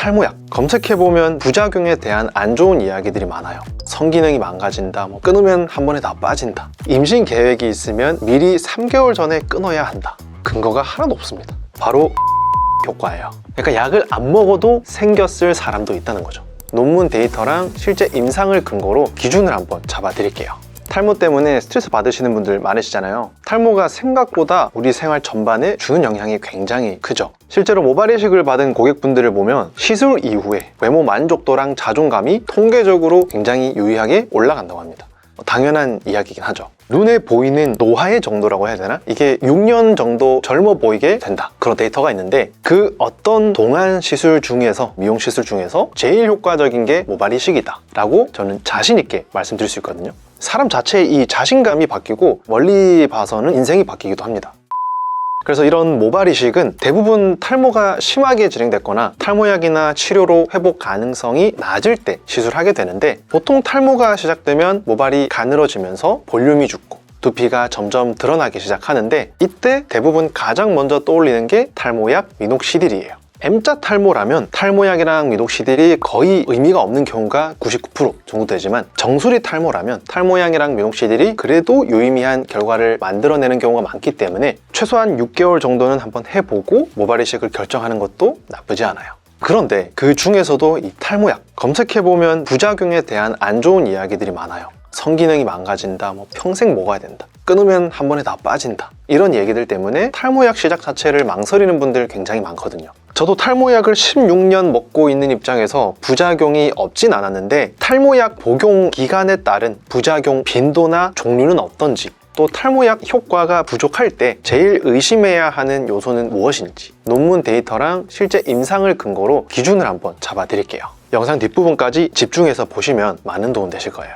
탈모약 검색해보면 부작용에 대한 안 좋은 이야기들이 많아요. 성기능이 망가진다, 끊으면 한 번에 다 빠진다, 임신 계획이 있으면 미리 3개월 전에 끊어야 한다. 근거가 하나도 없습니다. 바로 효과예요. 그러니까 약을 안 먹어도 생겼을 사람도 있다는 거죠. 논문 데이터랑 실제 임상을 근거로 기준을 한번 잡아드릴게요. 탈모 때문에 스트레스 받으시는 분들 많으시잖아요. 탈모가 생각보다 우리 생활 전반에 주는 영향이 굉장히 크죠. 실제로 모발 이식을 받은 고객분들을 보면 시술 이후에 외모 만족도랑 자존감이 통계적으로 굉장히 유의하게 올라간다고 합니다. 당연한 이야기긴 하죠. 눈에 보이는 노화의 정도라고 해야 되나? 이게 6년 정도 젊어 보이게 된다, 그런 데이터가 있는데, 그 어떤 동안 시술 중에서, 미용 시술 중에서 제일 효과적인 게 모발 이식이다 라고 저는 자신 있게 말씀드릴 수 있거든요. 사람 자체의 이 자신감이 바뀌고 멀리 봐서는 인생이 바뀌기도 합니다. 그래서 이런 모발 이식은 대부분 탈모가 심하게 진행됐거나 탈모약이나 치료로 회복 가능성이 낮을 때 시술하게 되는데, 보통 탈모가 시작되면 모발이 가늘어지면서 볼륨이 죽고 두피가 점점 드러나기 시작하는데, 이때 대부분 가장 먼저 떠올리는 게 탈모약 미녹시딜이에요. M자 탈모라면 탈모약이랑 미녹시딜이 거의 의미가 없는 경우가 99% 정도 되지만, 정수리 탈모라면 탈모약이랑 미녹시딜이 그래도 유의미한 결과를 만들어내는 경우가 많기 때문에 최소한 6개월 정도는 한번 해보고 모발 이식을 결정하는 것도 나쁘지 않아요. 그런데 그 중에서도 이 탈모약 검색해보면 부작용에 대한 안 좋은 이야기들이 많아요. 성기능이 망가진다, 평생 먹어야 된다, 끊으면 한 번에 다 빠진다, 이런 얘기들 때문에 탈모약 시작 자체를 망설이는 분들 굉장히 많거든요. 저도 탈모약을 16년 먹고 있는 입장에서 부작용이 없진 않았는데, 탈모약 복용 기간에 따른 부작용 빈도나 종류는 어떤지, 또 탈모약 효과가 부족할 때 제일 의심해야 하는 요소는 무엇인지, 논문 데이터랑 실제 임상을 근거로 기준을 한번 잡아드릴게요. 영상 뒷부분까지 집중해서 보시면 많은 도움 되실 거예요.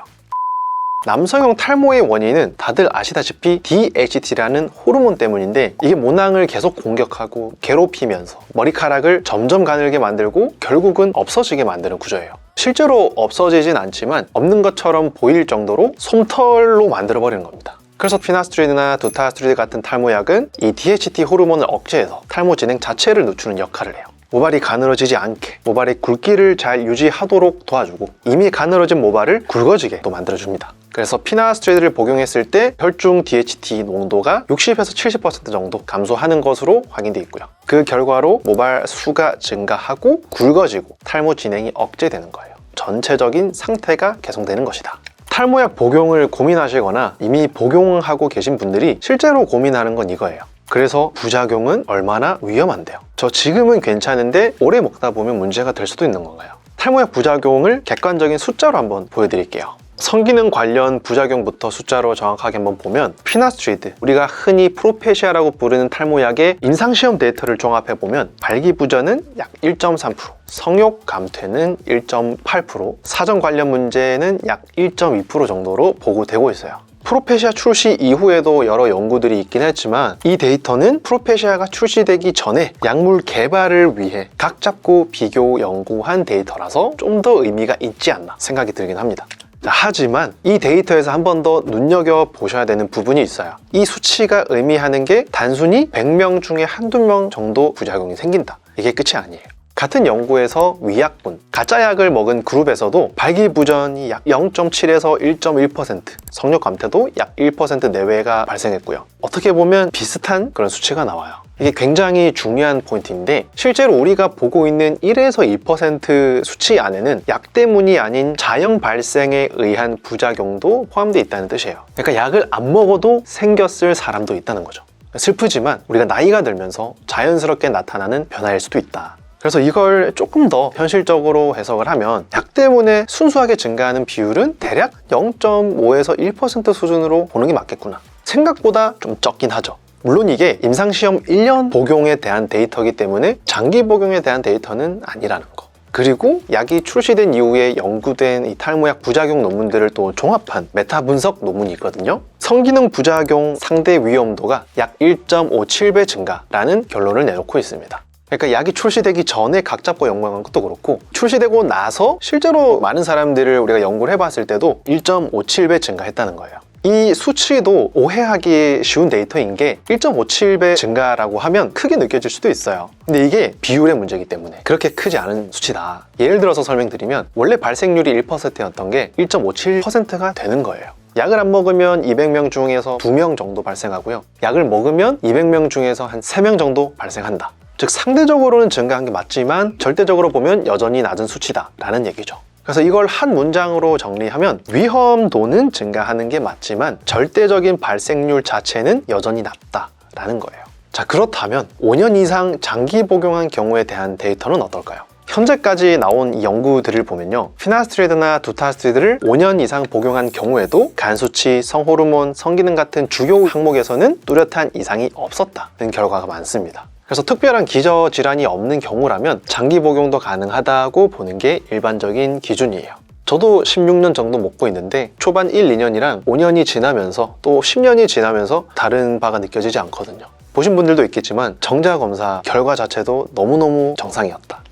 남성형 탈모의 원인은 다들 아시다시피 DHT라는 호르몬 때문인데, 이게 모낭을 계속 공격하고 괴롭히면서 머리카락을 점점 가늘게 만들고 결국은 없어지게 만드는 구조예요. 실제로 없어지진 않지만 없는 것처럼 보일 정도로 솜털로 만들어버리는 겁니다. 그래서 피나스트리드나 두타스트리드 같은 탈모약은 이 DHT 호르몬을 억제해서 탈모 진행 자체를 늦추는 역할을 해요. 모발이 가늘어지지 않게, 모발의 굵기를 잘 유지하도록 도와주고, 이미 가늘어진 모발을 굵어지게 또 만들어줍니다. 그래서 피나스트리드를 복용했을 때 혈중 DHT 농도가 60에서 70% 정도 감소하는 것으로 확인되어 있고요. 그 결과로 모발 수가 증가하고 굵어지고 탈모 진행이 억제되는 거예요. 전체적인 상태가 개선되는 것이다. 탈모약 복용을 고민하시거나 이미 복용하고 계신 분들이 실제로 고민하는 건 이거예요. 그래서 부작용은 얼마나 위험한데요? 저 지금은 괜찮은데 오래 먹다 보면 문제가 될 수도 있는 건가요? 탈모약 부작용을 객관적인 숫자로 한번 보여드릴게요. 성기능 관련 부작용부터 숫자로 정확하게 한번 보면, 피나스트리드, 우리가 흔히 프로페시아라고 부르는 탈모약의 임상시험 데이터를 종합해보면 발기부전은 약 1.3%, 성욕 감퇴는 1.8%, 사정 관련 문제는 약 1.2% 정도로 보고되고 있어요. 프로페시아 출시 이후에도 여러 연구들이 있긴 했지만, 이 데이터는 프로페시아가 출시되기 전에 약물 개발을 위해 각 잡고 비교 연구한 데이터라서 좀 더 의미가 있지 않나 생각이 들긴 합니다. 하지만 이 데이터에서 한 번 더 눈여겨보셔야 되는 부분이 있어요. 이 수치가 의미하는 게 단순히 100명 중에 한두 명 정도 부작용이 생긴다, 이게 끝이 아니에요. 같은 연구에서 위약분, 가짜약을 먹은 그룹에서도 발기부전이 약 0.7에서 1.1%, 성욕 감퇴도 약 1% 내외가 발생했고요. 어떻게 보면 비슷한 그런 수치가 나와요. 이게 굉장히 중요한 포인트인데, 실제로 우리가 보고 있는 1에서 2% 수치 안에는 약 때문이 아닌 자연 발생에 의한 부작용도 포함되어 있다는 뜻이에요. 그러니까 약을 안 먹어도 생겼을 사람도 있다는 거죠. 슬프지만 우리가 나이가 들면서 자연스럽게 나타나는 변화일 수도 있다. 그래서 이걸 조금 더 현실적으로 해석을 하면, 약 때문에 순수하게 증가하는 비율은 대략 0.5에서 1% 수준으로 보는 게 맞겠구나. 생각보다 좀 적긴 하죠. 물론 이게 임상시험 1년 복용에 대한 데이터이기 때문에 장기 복용에 대한 데이터는 아니라는 거. 그리고 약이 출시된 이후에 연구된 이 탈모약 부작용 논문들을 또 종합한 메타 분석 논문이 있거든요. 성기능 부작용 상대 위험도가 약 1.57배 증가라는 결론을 내놓고 있습니다. 그러니까 약이 출시되기 전에 각 잡고 연구한 것도 그렇고, 출시되고 나서 실제로 많은 사람들을 우리가 연구를 해봤을 때도 1.57배 증가했다는 거예요. 이 수치도 오해하기 쉬운 데이터인 게 1.57배 증가라고 하면 크게 느껴질 수도 있어요. 근데 이게 비율의 문제이기 때문에 그렇게 크지 않은 수치다. 예를 들어서 설명드리면 원래 발생률이 1%였던 게 1.57%가 되는 거예요. 약을 안 먹으면 200명 중에서 2명 정도 발생하고요. 약을 먹으면 200명 중에서 한 3명 정도 발생한다. 즉 상대적으로는 증가한 게 맞지만 절대적으로 보면 여전히 낮은 수치다라는 얘기죠. 그래서 이걸 한 문장으로 정리하면 위험도는 증가하는 게 맞지만 절대적인 발생률 자체는 여전히 낮다라는 거예요. 자, 그렇다면 5년 이상 장기 복용한 경우에 대한 데이터는 어떨까요? 현재까지 나온 이 연구들을 보면요, 피나스트리드나 두타스트리드를 5년 이상 복용한 경우에도 간 수치, 성호르몬, 성기능 같은 주요 항목에서는 뚜렷한 이상이 없었다는 결과가 많습니다. 그래서 특별한 기저질환이 없는 경우라면 장기 복용도 가능하다고 보는 게 일반적인 기준이에요. 저도 16년 정도 먹고 있는데 초반 1, 2년이랑 5년이 지나면서 또 10년이 지나면서 다른 바가 느껴지지 않거든요. 보신 분들도 있겠지만 정자검사 결과 자체도 너무너무 정상이었다.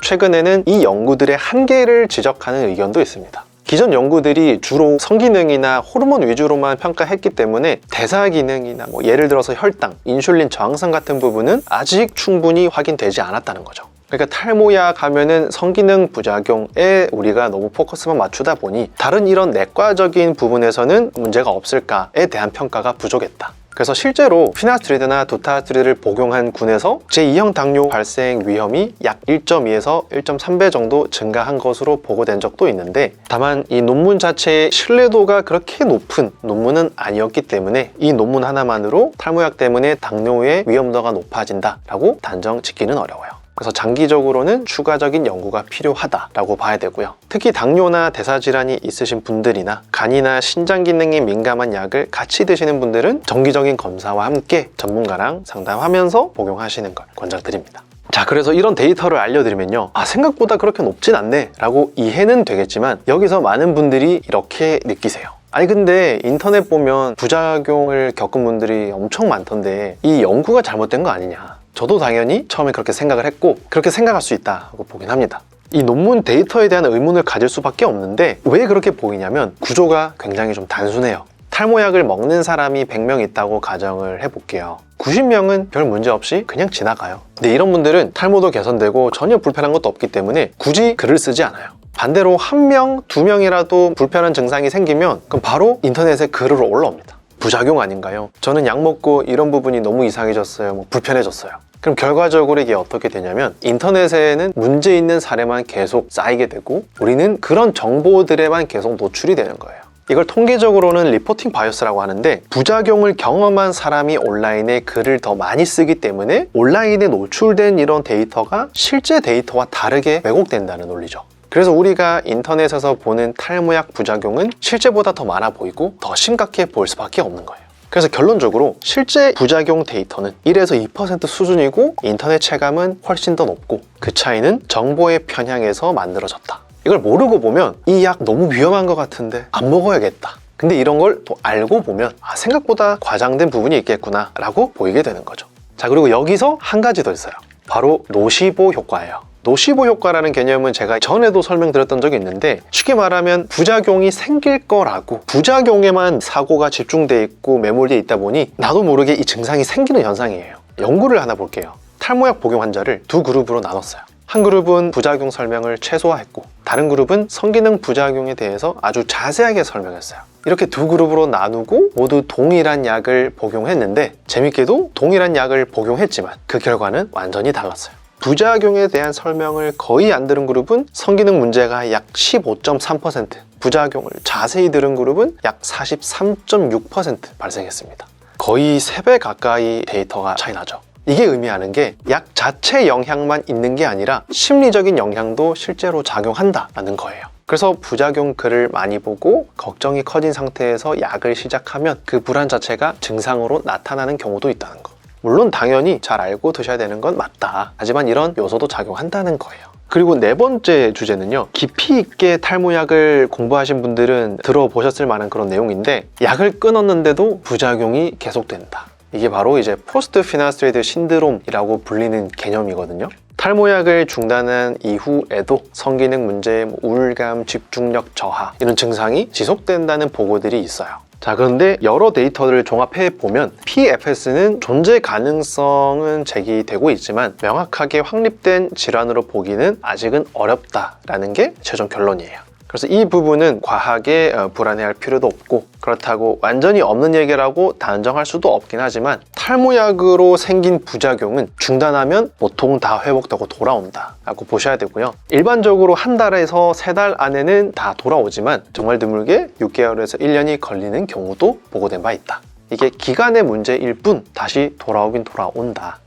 최근에는 이 연구들의 한계를 지적하는 의견도 있습니다. 기존 연구들이 주로 성기능이나 호르몬 위주로만 평가했기 때문에 대사 기능이나 예를 들어서 혈당, 인슐린 저항성 같은 부분은 아직 충분히 확인되지 않았다는 거죠. 그러니까 탈모약 하면은 성기능 부작용에 우리가 너무 포커스만 맞추다 보니 다른 이런 내과적인 부분에서는 문제가 없을까에 대한 평가가 부족했다. 그래서 실제로 피나스트리드나 두타스트리드를 복용한 군에서 제2형 당뇨 발생 위험이 약 1.2에서 1.3배 정도 증가한 것으로 보고된 적도 있는데, 다만 이 논문 자체의 신뢰도가 그렇게 높은 논문은 아니었기 때문에 이 논문 하나만으로 탈모약 때문에 당뇨의 위험도가 높아진다라고 단정 짓기는 어려워요. 그래서 장기적으로는 추가적인 연구가 필요하다라고 봐야 되고요. 특히 당뇨나 대사질환이 있으신 분들이나 간이나 신장 기능이 민감한 약을 같이 드시는 분들은 정기적인 검사와 함께 전문가랑 상담하면서 복용하시는 걸 권장드립니다. 자, 그래서 이런 데이터를 알려드리면요, 생각보다 그렇게 높진 않네 라고 이해는 되겠지만 여기서 많은 분들이 이렇게 느끼세요. 아니 근데 인터넷 보면 부작용을 겪은 분들이 엄청 많던데 이 연구가 잘못된 거 아니냐. 저도 당연히 처음에 그렇게 생각을 했고 그렇게 생각할 수 있다고 보긴 합니다. 이 논문 데이터에 대한 의문을 가질 수밖에 없는데 왜 그렇게 보이냐면 구조가 굉장히 좀 단순해요. 탈모약을 먹는 사람이 100명 있다고 가정을 해볼게요. 90명은 별 문제 없이 그냥 지나가요. 근데 이런 분들은 탈모도 개선되고 전혀 불편한 것도 없기 때문에 굳이 글을 쓰지 않아요. 반대로 1명, 2명이라도 불편한 증상이 생기면 그럼 바로 인터넷에 글을 올라옵니다. 부작용 아닌가요? 저는 약 먹고 이런 부분이 너무 이상해졌어요. 불편해졌어요. 그럼 결과적으로 이게 어떻게 되냐면 인터넷에는 문제 있는 사례만 계속 쌓이게 되고 우리는 그런 정보들에만 계속 노출이 되는 거예요. 이걸 통계적으로는 리포팅 바이어스라고 하는데, 부작용을 경험한 사람이 온라인에 글을 더 많이 쓰기 때문에 온라인에 노출된 이런 데이터가 실제 데이터와 다르게 왜곡된다는 논리죠. 그래서 우리가 인터넷에서 보는 탈모약 부작용은 실제보다 더 많아 보이고 더 심각해 보일 수밖에 없는 거예요. 그래서 결론적으로 실제 부작용 데이터는 1에서 2% 수준이고 인터넷 체감은 훨씬 더 높고 그 차이는 정보의 편향에서 만들어졌다. 이걸 모르고 보면 이 약 너무 위험한 것 같은데 안 먹어야겠다. 근데 이런 걸 또 알고 보면 생각보다 과장된 부분이 있겠구나 라고 보이게 되는 거죠. 자, 그리고 여기서 한 가지 더 있어요. 바로 노시보 효과예요. 노시보 효과라는 개념은 제가 전에도 설명드렸던 적이 있는데, 쉽게 말하면 부작용이 생길 거라고 부작용에만 사고가 집중돼 있고 매몰돼 있다 보니 나도 모르게 이 증상이 생기는 현상이에요. 연구를 하나 볼게요. 탈모약 복용 환자를 두 그룹으로 나눴어요. 한 그룹은 부작용 설명을 최소화했고 다른 그룹은 성기능 부작용에 대해서 아주 자세하게 설명했어요. 이렇게 두 그룹으로 나누고 모두 동일한 약을 복용했는데, 재밌게도 동일한 약을 복용했지만 그 결과는 완전히 달랐어요. 부작용에 대한 설명을 거의 안 들은 그룹은 성기능 문제가 약 15.3%, 부작용을 자세히 들은 그룹은 약 43.6% 발생했습니다. 거의 3배 가까이 데이터가 차이 나죠. 이게 의미하는 게 약 자체 영향만 있는 게 아니라 심리적인 영향도 실제로 작용한다는 거예요. 그래서 부작용 글을 많이 보고 걱정이 커진 상태에서 약을 시작하면 그 불안 자체가 증상으로 나타나는 경우도 있다는 거. 물론 당연히 잘 알고 드셔야 되는 건 맞다. 하지만 이런 요소도 작용한다는 거예요. 그리고 네 번째 주제는요, 깊이 있게 탈모약을 공부하신 분들은 들어보셨을 만한 그런 내용인데, 약을 끊었는데도 부작용이 계속된다. 이게 바로 이제 포스트 피나스트리드 신드롬이라고 불리는 개념이거든요. 탈모약을 중단한 이후에도 성기능 문제, 우울감, 집중력 저하 이런 증상이 지속된다는 보고들이 있어요. 자, 그런데 여러 데이터를 종합해 보면 PFS는 존재 가능성은 제기되고 있지만 명확하게 확립된 질환으로 보기는 아직은 어렵다라는 게 최종 결론이에요. 그래서 이 부분은 과하게 불안해할 필요도 없고, 그렇다고 완전히 없는 얘기라고 단정할 수도 없긴 하지만 탈모약으로 생긴 부작용은 중단하면 보통 다 회복되고 돌아온다 라고 보셔야 되고요. 일반적으로 한 달에서 3달 안에는 다 돌아오지만 정말 드물게 6개월에서 1년이 걸리는 경우도 보고된 바 있다. 이게 기간의 문제일 뿐 다시 돌아오긴 돌아온다.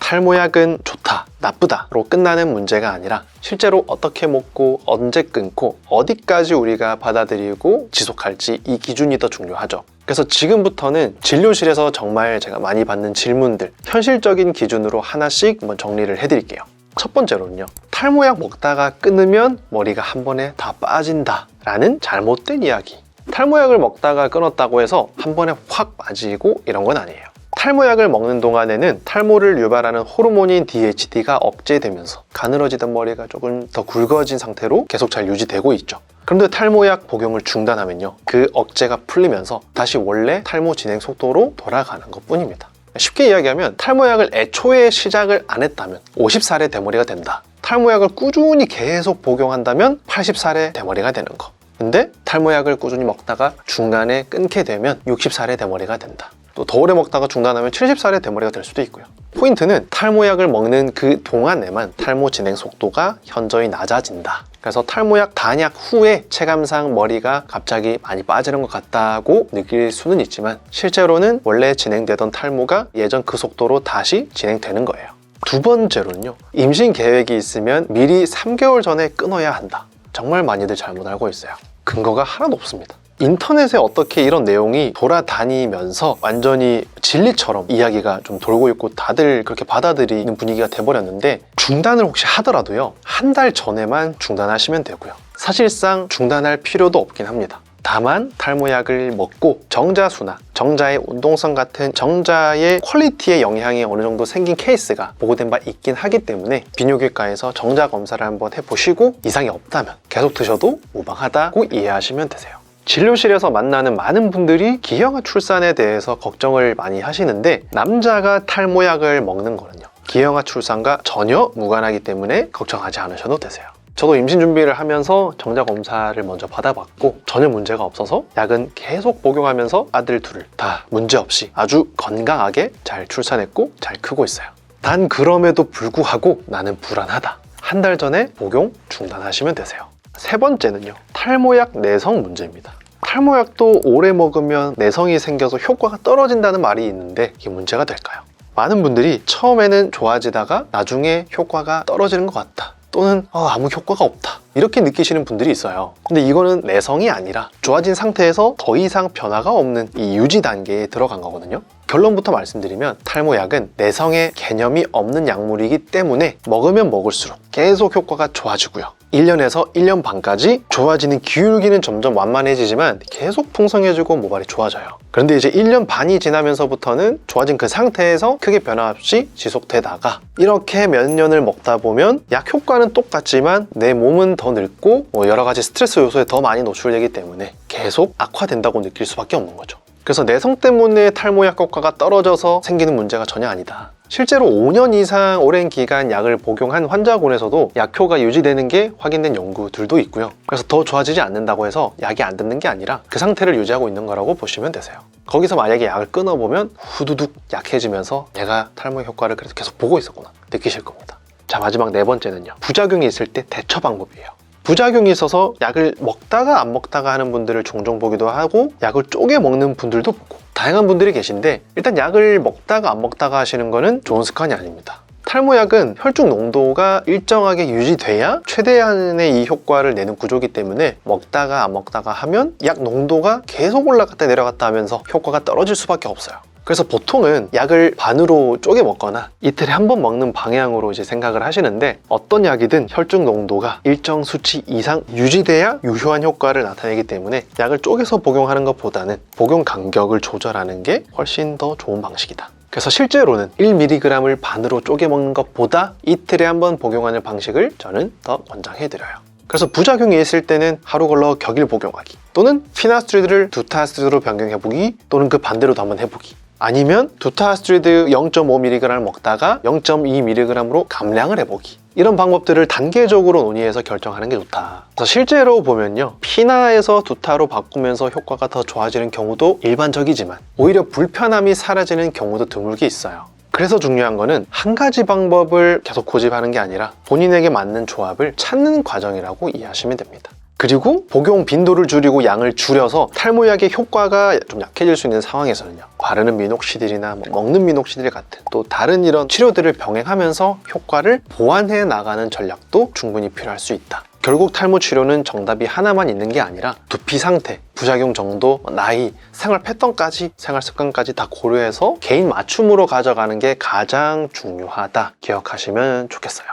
탈모약은 좋다, 나쁘다로 끝나는 문제가 아니라 실제로 어떻게 먹고 언제 끊고 어디까지 우리가 받아들이고 지속할지, 이 기준이 더 중요하죠. 그래서 지금부터는 진료실에서 정말 제가 많이 받는 질문들, 현실적인 기준으로 하나씩 한번 정리를 해드릴게요. 첫 번째로는요, 탈모약 먹다가 끊으면 머리가 한 번에 다 빠진다 라는 잘못된 이야기. 탈모약을 먹다가 끊었다고 해서 한 번에 확 빠지고 이런 건 아니에요. 탈모약을 먹는 동안에는 탈모를 유발하는 호르몬인 DHT가 억제되면서 가늘어지던 머리가 조금 더 굵어진 상태로 계속 잘 유지되고 있죠. 그런데 탈모약 복용을 중단하면요, 그 억제가 풀리면서 다시 원래 탈모 진행 속도로 돌아가는 것 뿐입니다. 쉽게 이야기하면 탈모약을 애초에 시작을 안 했다면 50살의 대머리가 된다. 탈모약을 꾸준히 계속 복용한다면 80살의 대머리가 되는 거. 근데 탈모약을 꾸준히 먹다가 중간에 끊게 되면 60살의 대머리가 된다. 또 더 오래 먹다가 중단하면 70살의 대머리가 될 수도 있고요. 포인트는 탈모약을 먹는 그 동안에만 탈모 진행 속도가 현저히 낮아진다. 그래서 탈모약 단약 후에 체감상 머리가 갑자기 많이 빠지는 것 같다고 느낄 수는 있지만 실제로는 원래 진행되던 탈모가 예전 그 속도로 다시 진행되는 거예요. 두 번째로는요, 임신 계획이 있으면 미리 3개월 전에 끊어야 한다. 정말 많이들 잘못 알고 있어요. 근거가 하나도 없습니다. 인터넷에 어떻게 이런 내용이 돌아다니면서 완전히 진리처럼 이야기가 좀 돌고 있고 다들 그렇게 받아들이는 분위기가 돼버렸는데, 중단을 혹시 하더라도요, 한 달 전에만 중단하시면 되고요. 사실상 중단할 필요도 없긴 합니다. 다만 탈모약을 먹고 정자수나 정자의 운동성 같은 정자의 퀄리티에 영향이 어느 정도 생긴 케이스가 보고된 바 있긴 하기 때문에 비뇨기과에서 정자 검사를 한번 해보시고 이상이 없다면 계속 드셔도 무방하다고 이해하시면 되세요. 진료실에서 만나는 많은 분들이 기형아 출산에 대해서 걱정을 많이 하시는데, 남자가 탈모약을 먹는 거는요, 기형아 출산과 전혀 무관하기 때문에 걱정하지 않으셔도 되세요. 저도 임신 준비를 하면서 정자 검사를 먼저 받아봤고 전혀 문제가 없어서 약은 계속 복용하면서 아들 둘을 다 문제없이 아주 건강하게 잘 출산했고 잘 크고 있어요. 단 그럼에도 불구하고 나는 불안하다. 한 달 전에 복용 중단하시면 되세요. 세 번째는요, 탈모약 내성 문제입니다. 탈모약도 오래 먹으면 내성이 생겨서 효과가 떨어진다는 말이 있는데 이게 문제가 될까요? 많은 분들이 처음에는 좋아지다가 나중에 효과가 떨어지는 것 같다, 또는 아무 효과가 없다, 이렇게 느끼시는 분들이 있어요. 근데 이거는 내성이 아니라 좋아진 상태에서 더 이상 변화가 없는 이 유지 단계에 들어간 거거든요. 결론부터 말씀드리면 탈모약은 내성의 개념이 없는 약물이기 때문에 먹으면 먹을수록 계속 효과가 좋아지고요. 1년에서 1년 반까지 좋아지는 기울기는 점점 완만해지지만 계속 풍성해지고 모발이 좋아져요. 그런데 이제 1년 반이 지나면서부터는 좋아진 그 상태에서 크게 변화 없이 지속되다가 이렇게 몇 년을 먹다 보면 약 효과는 똑같지만 내 몸은 더 늙고 여러 가지 스트레스 요소에 더 많이 노출되기 때문에 계속 악화된다고 느낄 수밖에 없는 거죠. 그래서 내성 때문에 탈모약 효과가 떨어져서 생기는 문제가 전혀 아니다. 실제로 5년 이상 오랜 기간 약을 복용한 환자군에서도 약효가 유지되는 게 확인된 연구들도 있고요. 그래서 더 좋아지지 않는다고 해서 약이 안 듣는 게 아니라 그 상태를 유지하고 있는 거라고 보시면 되세요. 거기서 만약에 약을 끊어보면 후두둑 약해지면서 내가 탈모 효과를 그래도 계속 보고 있었구나 느끼실 겁니다. 자, 마지막 네 번째는요, 부작용이 있을 때 대처 방법이에요. 부작용이 있어서 약을 먹다가 안 먹다가 하는 분들을 종종 보기도 하고 약을 쪼개 먹는 분들도 보고 다양한 분들이 계신데, 일단 약을 먹다가 안 먹다가 하시는 거는 좋은 습관이 아닙니다. 탈모약은 혈중 농도가 일정하게 유지돼야 최대한의 이 효과를 내는 구조이기 때문에 먹다가 안 먹다가 하면 약 농도가 계속 올라갔다 내려갔다 하면서 효과가 떨어질 수밖에 없어요. 그래서 보통은 약을 반으로 쪼개 먹거나 이틀에 한 번 먹는 방향으로 이제 생각을 하시는데, 어떤 약이든 혈중 농도가 일정 수치 이상 유지돼야 유효한 효과를 나타내기 때문에 약을 쪼개서 복용하는 것보다는 복용 간격을 조절하는 게 훨씬 더 좋은 방식이다. 그래서 실제로는 1mg을 반으로 쪼개 먹는 것보다 이틀에 한 번 복용하는 방식을 저는 더 권장해드려요. 그래서 부작용이 있을 때는 하루 걸러 격일 복용하기, 또는 피나스트리드를 두타스트리드로 변경해보기, 또는 그 반대로도 한번 해보기. 아니면 두타스트리드 0.5mg 먹다가 0.2mg으로 감량을 해보기. 이런 방법들을 단계적으로 논의해서 결정하는 게 좋다. 그래서 실제로 보면요, 피나에서 두타로 바꾸면서 효과가 더 좋아지는 경우도 일반적이지만 오히려 불편함이 사라지는 경우도 드물게 있어요. 그래서 중요한 거는 한 가지 방법을 계속 고집하는 게 아니라 본인에게 맞는 조합을 찾는 과정이라고 이해하시면 됩니다. 그리고 복용 빈도를 줄이고 양을 줄여서 탈모약의 효과가 좀 약해질 수 있는 상황에서는요, 바르는 미녹시딜이나 먹는 미녹시딜 같은 또 다른 이런 치료들을 병행하면서 효과를 보완해 나가는 전략도 충분히 필요할 수 있다. 결국 탈모 치료는 정답이 하나만 있는 게 아니라 두피 상태, 부작용 정도, 나이, 생활 패턴까지, 생활 습관까지 다 고려해서 개인 맞춤으로 가져가는 게 가장 중요하다 기억하시면 좋겠어요.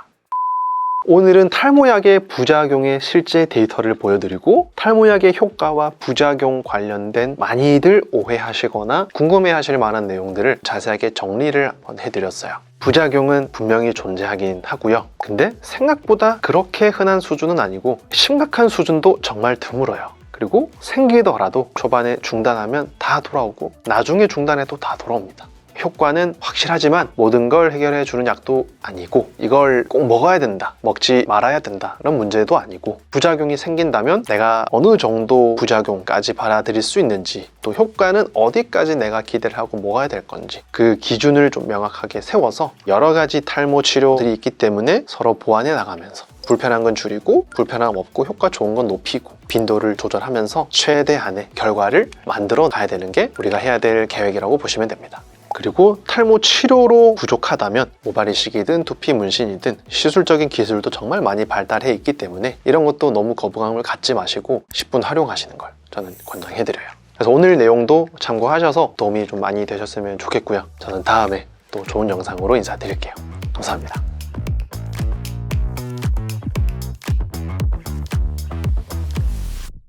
오늘은 탈모약의 부작용의 실제 데이터를 보여드리고 탈모약의 효과와 부작용 관련된 많이들 오해하시거나 궁금해하실 만한 내용들을 자세하게 정리를 한번 해드렸어요. 부작용은 분명히 존재하긴 하고요. 근데 생각보다 그렇게 흔한 수준은 아니고 심각한 수준도 정말 드물어요. 그리고 생기더라도 초반에 중단하면 다 돌아오고 나중에 중단해도 다 돌아옵니다. 효과는 확실하지만 모든 걸 해결해 주는 약도 아니고 이걸 꼭 먹어야 된다, 먹지 말아야 된다 이런 문제도 아니고 부작용이 생긴다면 내가 어느 정도 부작용까지 받아들일 수 있는지 또 효과는 어디까지 내가 기대를 하고 먹어야 될 건지 그 기준을 좀 명확하게 세워서 여러 가지 탈모 치료들이 있기 때문에 서로 보완해 나가면서 불편한 건 줄이고 불편함 없고 효과 좋은 건 높이고 빈도를 조절하면서 최대한의 결과를 만들어 가야 되는 게 우리가 해야 될 계획이라고 보시면 됩니다. 그리고 탈모 치료로 부족하다면 모발 이식이든 두피 문신이든 시술적인 기술도 정말 많이 발달해 있기 때문에 이런 것도 너무 거부감을 갖지 마시고 10분 활용하시는 걸 저는 권장해드려요. 그래서 오늘 내용도 참고하셔서 도움이 좀 많이 되셨으면 좋겠고요. 저는 다음에 또 좋은 영상으로 인사드릴게요. 감사합니다.